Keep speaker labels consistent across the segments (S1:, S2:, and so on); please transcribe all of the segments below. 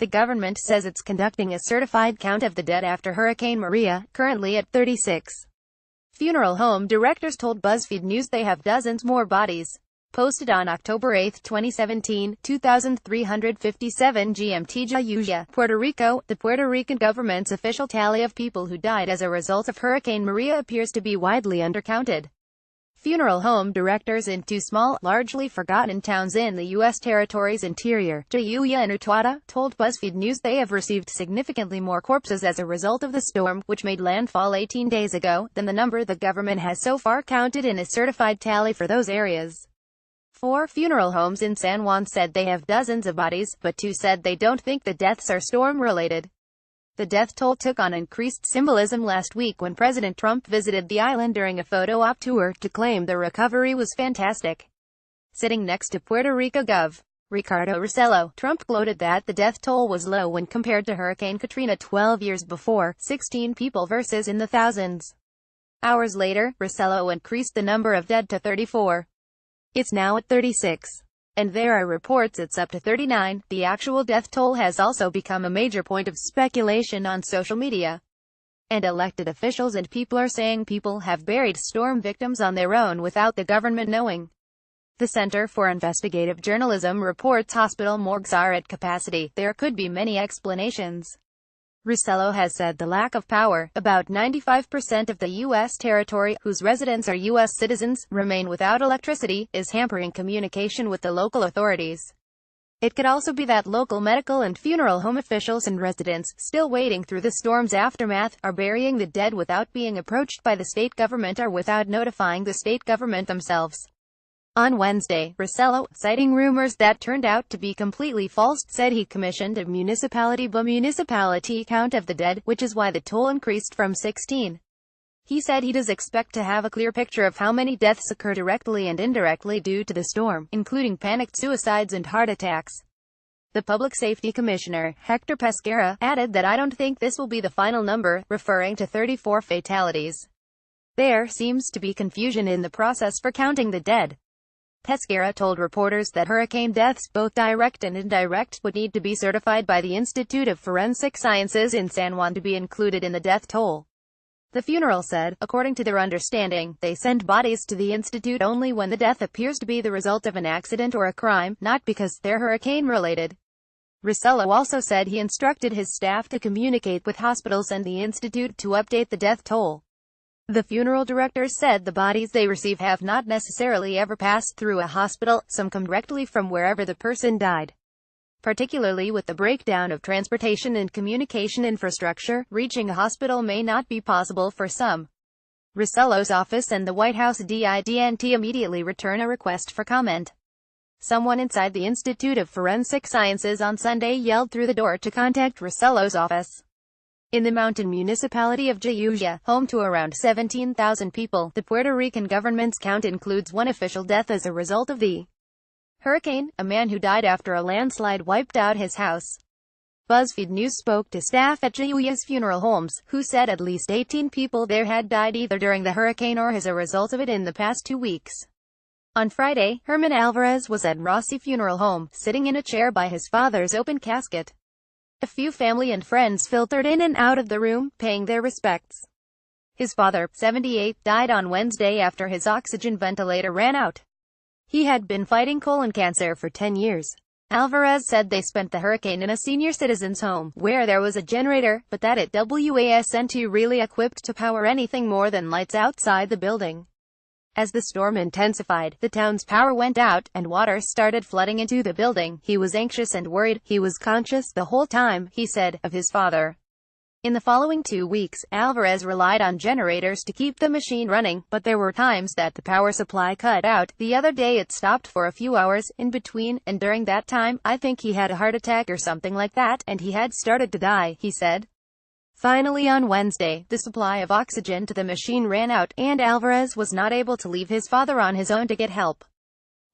S1: The government says it's conducting a certified count of the dead after Hurricane Maria, currently at 36. Funeral home directors told BuzzFeed News they have dozens more bodies. Posted on October 8, 2017, 2357 GMT Jayuya, Puerto Rico. The Puerto Rican government's official tally of people who died as a result of Hurricane Maria appears to be widely undercounted. Funeral home directors in two small, largely forgotten towns in the U.S. territory's interior, Jayuya and Utuado, told BuzzFeed News they have received significantly more corpses as a result of the storm, which made landfall 18 days ago, than the number the government has so far counted in a certified tally for those areas. 4 funeral homes in San Juan said they have dozens of bodies, but 2 said they don't think the deaths are storm-related. The death toll took on increased symbolism last week when President Trump visited the island during a photo-op tour to claim the recovery was fantastic. Sitting next to Puerto Rico Gov. Ricardo Rossello, Trump gloated that the death toll was low when compared to Hurricane Katrina 12 years before, 16 people versus in the thousands. Hours later, Rossello increased the number of dead to 34. It's now at 36. And there are reports it's up to 39. The actual death toll has also become a major point of speculation on social media. And elected officials and people are saying people have buried storm victims on their own without the government knowing. The Center for Investigative Journalism reports hospital morgues are at capacity. There could be many explanations. Rossello has said the lack of power, about 95% of the U.S. territory, whose residents are U.S. citizens, remain without electricity, is hampering communication with the local authorities. It could also be that local medical and funeral home officials and residents, still wading through the storm's aftermath, are burying the dead without being approached by the state government or without notifying the state government themselves. On Wednesday, Rossello, citing rumors that turned out to be completely false, said he commissioned a municipality-by-municipality count of the dead, which is why the toll increased from 16. He said he does expect to have a clear picture of how many deaths occur directly and indirectly due to the storm, including panicked suicides and heart attacks. The Public Safety Commissioner, Hector Pesquera, added that I don't think this will be the final number, referring to 34 fatalities. There seems to be confusion in the process for counting the dead. Pesquera told reporters that hurricane deaths, both direct and indirect, would need to be certified by the Institute of Forensic Sciences in San Juan to be included in the death toll. The funeral said, according to their understanding, they send bodies to the institute only when the death appears to be the result of an accident or a crime, not because they're hurricane-related. Rossello also said he instructed his staff to communicate with hospitals and the institute to update the death toll. The funeral directors said the bodies they receive have not necessarily ever passed through a hospital, some come directly from wherever the person died. Particularly with the breakdown of transportation and communication infrastructure, reaching a hospital may not be possible for some. Rossello's office and the White House didn't immediately return a request for comment. Someone inside the Institute of Forensic Sciences on Sunday yelled through the door to contact Rossello's office. In the mountain municipality of Jayuya, home to around 17,000 people, the Puerto Rican government's count includes one official death as a result of the hurricane, a man who died after a landslide wiped out his house. BuzzFeed News spoke to staff at Jayuya's funeral homes, who said at least 18 people there had died either during the hurricane or as a result of it in the past 2 weeks. On Friday, Herman Alvarez was at Rossi Funeral Home, sitting in a chair by his father's open casket. A few family and friends filtered in and out of the room, paying their respects. His father, 78, died on Wednesday after his oxygen ventilator ran out. He had been fighting colon cancer for 10 years. Alvarez said they spent the hurricane in a senior citizen's home, where there was a generator, but that it wasn't really equipped to power anything more than lights outside the building. As the storm intensified, the town's power went out, and water started flooding into the building. He was anxious and worried. He was conscious the whole time, he said, of his father. In the following 2 weeks, Alvarez relied on generators to keep the machine running, but there were times that the power supply cut out. The other day it stopped for a few hours, in between, and during that time, I think he had a heart attack or something like that, and he had started to die, he said. Finally on Wednesday, the supply of oxygen to the machine ran out, and Alvarez was not able to leave his father on his own to get help.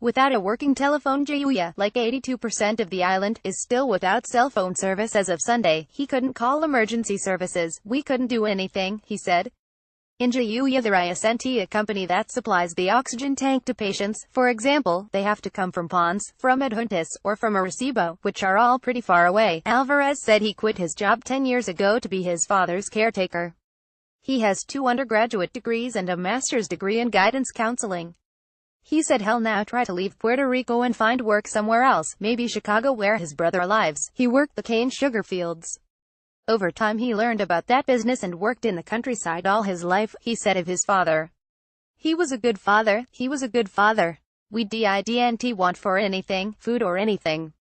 S1: Without a working telephone, Jayuya, like 82% of the island, is still without cell phone service as of Sunday. He couldn't call emergency services. We couldn't do anything, he said. In Jayuya there isn't a company that supplies the oxygen tank to patients. For example, they have to come from Ponce, from Adjuntas, or from Arecibo, which are all pretty far away. Alvarez said he quit his job 10 years ago to be his father's caretaker. He has 2 undergraduate degrees and a master's degree in guidance counseling. He said he'll now try to leave Puerto Rico and find work somewhere else, maybe Chicago where his brother lives. He worked the cane sugar fields. Over time he learned about that business and worked in the countryside all his life, he said of his father. He was a good father. We didn't want for anything, food or anything.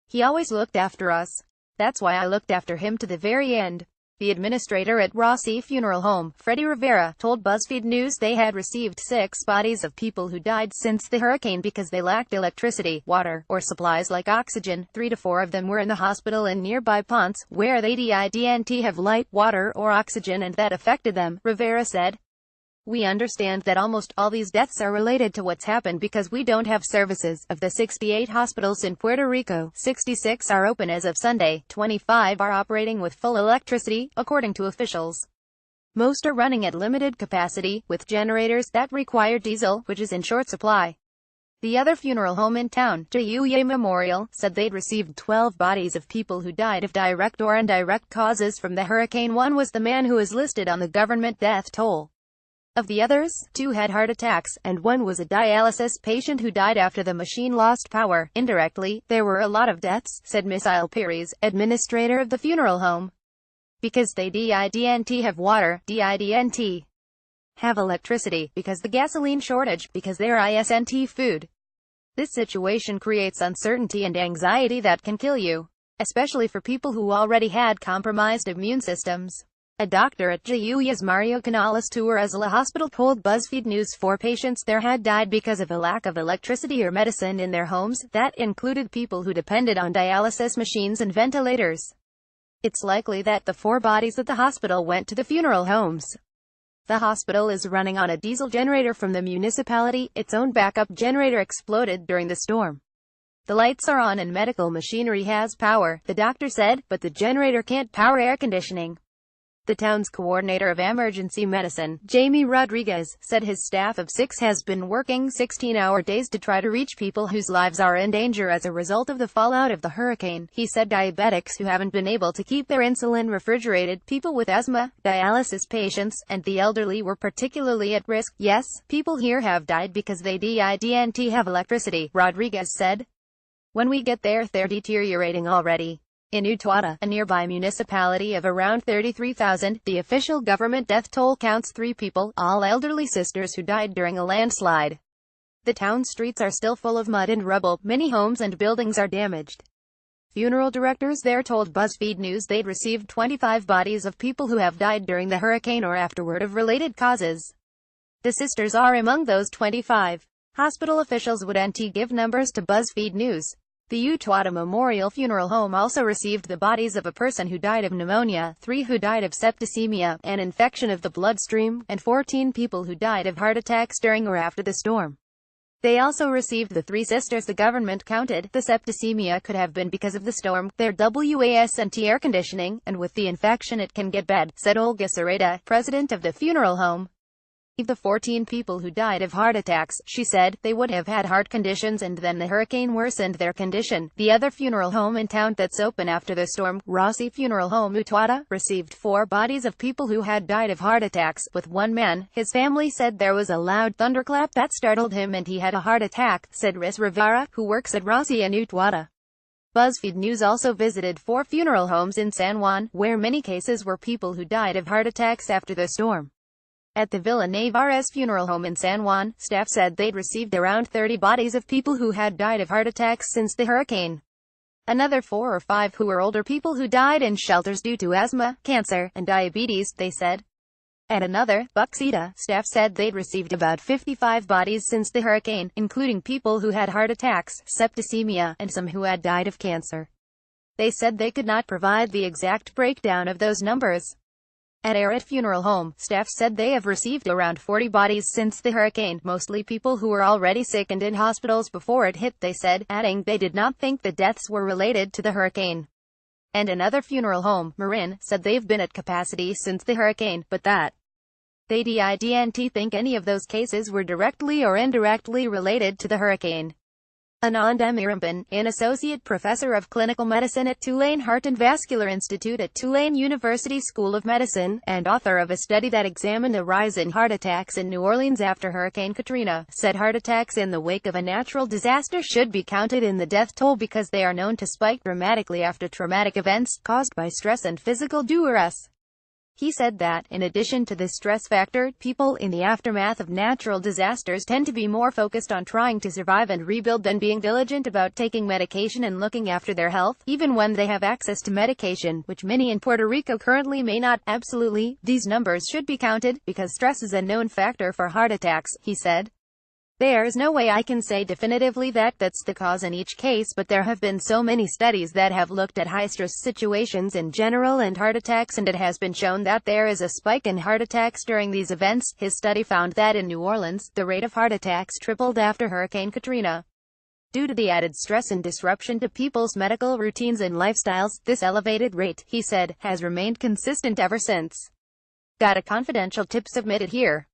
S1: He always looked after us. That's why I looked after him to the very end. The administrator at Rossi Funeral Home, Freddie Rivera, told BuzzFeed News they had received 6 bodies of people who died since the hurricane because they lacked electricity, water, or supplies like oxygen. 3 to 4 of them were in the hospital in nearby Ponce, where they didn't have light, water, or oxygen, and that affected them, Rivera said. We understand that almost all these deaths are related to what's happened because we don't have services. Of the 68 hospitals in Puerto Rico, 66 are open as of Sunday, 25 are operating with full electricity, according to officials. Most are running at limited capacity, with generators that require diesel, which is in short supply. The other funeral home in town, Jayuya Memorial, said they'd received 12 bodies of people who died of direct or indirect causes from the hurricane. One was the man who is listed on the government death toll. Of the others, 2 had heart attacks, and 1 was a dialysis patient who died after the machine lost power. Indirectly, there were a lot of deaths, said Misael Pires, administrator of the funeral home. Because they didn't have water, didn't have electricity, because the gasoline shortage, because there isn't food. This situation creates uncertainty and anxiety that can kill you, especially for people who already had compromised immune systems. A doctor at Jayuya's Mario Canales Turazala Hospital told BuzzFeed News 4 patients there had died because of a lack of electricity or medicine in their homes. That included people who depended on dialysis machines and ventilators. It's likely that the 4 bodies at the hospital went to the funeral homes. The hospital is running on a diesel generator from the municipality. Its own backup generator exploded during the storm. The lights are on and medical machinery has power, the doctor said, but the generator can't power air conditioning. The town's coordinator of emergency medicine, Jamie Rodriguez, said his staff of 6 has been working 16-hour days to try to reach people whose lives are in danger as a result of the fallout of the hurricane. He said diabetics who haven't been able to keep their insulin refrigerated, people with asthma, dialysis patients, and the elderly were particularly at risk. Yes, people here have died because they didn't have electricity, Rodriguez said. When we get there, they're deteriorating already. In Utuado, a nearby municipality of around 33,000, the official government death toll counts 3 people, all elderly sisters who died during a landslide. The town's streets are still full of mud and rubble, many homes and buildings are damaged. Funeral directors there told BuzzFeed News they'd received 25 bodies of people who have died during the hurricane or afterward of related causes. The sisters are among those 25. Hospital officials wouldn't give numbers to BuzzFeed News. The Utuado Memorial Funeral Home also received the bodies of a person who died of pneumonia, 3 who died of septicemia, an infection of the bloodstream, and 14 people who died of heart attacks during or after the storm. They also received the 3 sisters the government counted. The septicemia could have been because of the storm, their wasn't air conditioning, and with the infection it can get bad, said Olga Serreta, president of the funeral home. The 14 people who died of heart attacks, she said, they would have had heart conditions and then the hurricane worsened their condition. The other funeral home in town that's open after the storm, Rossi Funeral Home Utuado, received 4 bodies of people who had died of heart attacks, with one man. His family said there was a loud thunderclap that startled him and he had a heart attack, said Riz Rivera, who works at Rossi in Utuado. BuzzFeed News also visited 4 funeral homes in San Juan, where many cases were people who died of heart attacks after the storm. At the Villa Navarez Funeral Home in San Juan, staff said they'd received around 30 bodies of people who had died of heart attacks since the hurricane. Another 4 or 5 who were older people who died in shelters due to asthma, cancer, and diabetes, they said. At another, Buxita, staff said they'd received about 55 bodies since the hurricane, including people who had heart attacks, septicemia, and some who had died of cancer. They said they could not provide the exact breakdown of those numbers. At Arat Funeral Home, staff said they have received around 40 bodies since the hurricane, mostly people who were already sick and in hospitals before it hit, they said, adding they did not think the deaths were related to the hurricane. And another funeral home, Marin, said they've been at capacity since the hurricane, but that They didn't think any of those cases were directly or indirectly related to the hurricane. Anand Amiramban, an associate professor of clinical medicine at Tulane Heart and Vascular Institute at Tulane University School of Medicine, and author of a study that examined a rise in heart attacks in New Orleans after Hurricane Katrina, said heart attacks in the wake of a natural disaster should be counted in the death toll because they are known to spike dramatically after traumatic events, caused by stress and physical duress. He said that, in addition to this stress factor, people in the aftermath of natural disasters tend to be more focused on trying to survive and rebuild than being diligent about taking medication and looking after their health, even when they have access to medication, which many in Puerto Rico currently may not. Absolutely, these numbers should be counted, because stress is a known factor for heart attacks, he said. There's no way I can say definitively that that's the cause in each case, but there have been so many studies that have looked at high-stress situations in general and heart attacks, and it has been shown that there is a spike in heart attacks during these events. His study found that in New Orleans, the rate of heart attacks tripled after Hurricane Katrina. Due to the added stress and disruption to people's medical routines and lifestyles, this elevated rate, he said, has remained consistent ever since. Got a confidential tip submitted here.